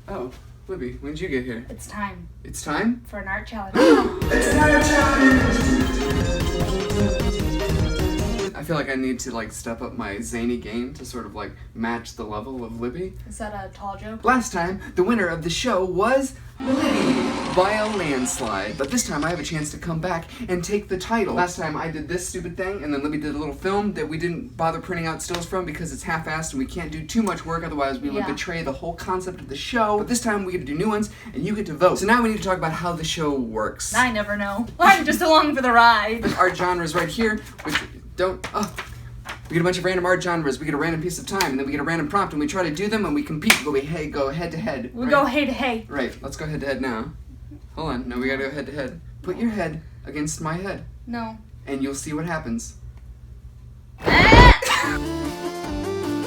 Oh, Libby, when did you get here? It's time. It's time? For an art challenge. It's an art challenge! I feel like I need to like step up my zany game to sort of like match the level of Libby. Is that a tall joke? Last time, the winner of the show was Libby by a landslide. But this time I have a chance to come back and take the title. Last time I did this stupid thing, and then Libby did a little film that we didn't bother printing out stills from because it's half-assed and we can't do too much work, otherwise we would betray the whole concept of the show. But this time we get to do new ones, and you get to vote. So now we need to talk about how the show works. I never know. I'm just along for the ride. There's art genres right here, which don't... We get a bunch of random art genres, we get a random piece of time, and then we get a random prompt, and we try to do them, and we compete, but we go head to head. We go head to head. Right, let's go head to head now. Hold on, no, we gotta go head to head. Put your head against my head. No. And you'll see what happens.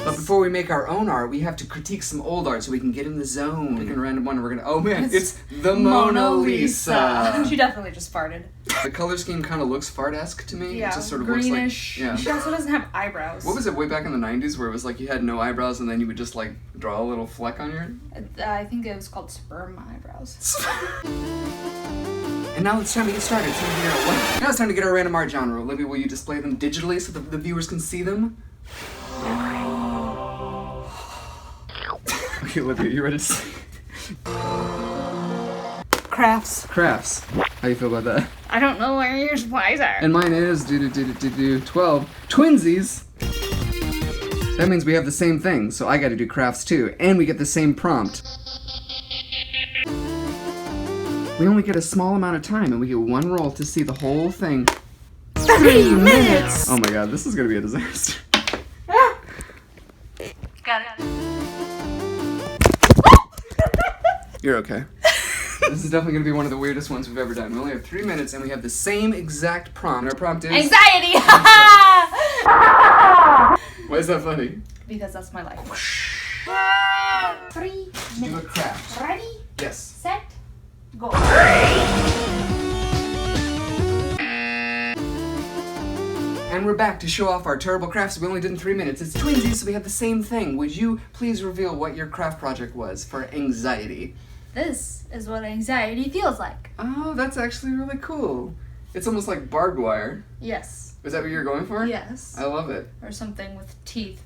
But before we make our own art, we have to critique some old art so we can get in the zone. Pick a random one, and we're gonna... Oh man, it's the Mona Lisa. She definitely just farted. The color scheme kind of looks fart-esque to me. Yeah, it just sort of greenish. looks like... Yeah. She also doesn't have eyebrows. What was it way back in the 90s where it was like you had no eyebrows and then you would just like draw a little fleck on your... I think it was called sperm eyebrows. And now it's time to get started. Now it's time to get our random art genre. Libby, will you display them digitally so that the viewers can see them? Okay, Libby, are you ready to see? Crafts. Crafts. How you feel about that? I don't know where your supplies are. And mine is 12 Twinsies. That means we have the same thing, so I gotta do crafts too, and we get the same prompt. We only get a small amount of time, and we get one roll to see the whole thing. 3 minutes! Oh my god, this is gonna be a disaster. Got it. You're okay. This is definitely gonna be one of the weirdest ones we've ever done. We only have 3 minutes, and we have the same exact prompt. Our prompt is... Anxiety! Why is that funny? Because that's my life. 3 minutes. Do a craft. Ready? Yes. Set. Go. And we're back to show off our terrible crafts we only did in 3 minutes. It's Twinsies, so we have the same thing. Would you please reveal what your craft project was for anxiety? This is what anxiety feels like. Oh, that's actually really cool. It's almost like barbed wire. Yes. Is that what you're going for? Yes. I love it. Or something with teeth,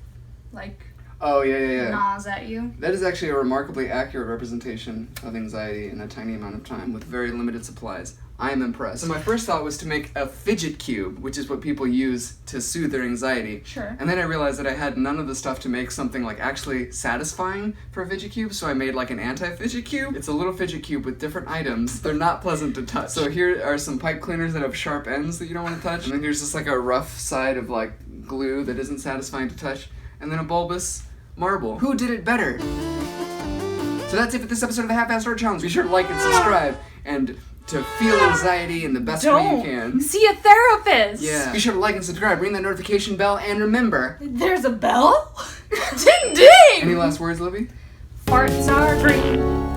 like Oh, yeah. gnaws at you. That is actually a remarkably accurate representation of anxiety in a tiny amount of time with very limited supplies. I am impressed. So my first thought was to make a fidget cube, which is what people use to soothe their anxiety. Sure. And then I realized that I had none of the stuff to make something like actually satisfying for a fidget cube, so I made like an anti-fidget cube. It's a little fidget cube with different items. They're not pleasant to touch. So here are some pipe cleaners that have sharp ends that you don't want to touch. And then here's just like a rough side of like glue that isn't satisfying to touch. And then a bulbous marble. Who did it better? So that's it for this episode of the Half-Assed Art Challenge. Be sure to like and subscribe and to feel anxiety in the best way you can. See a therapist. Yeah. Be sure to like and subscribe, ring that notification bell, and remember... There's a bell? Ding ding! Any last words, Libby? Farts are green.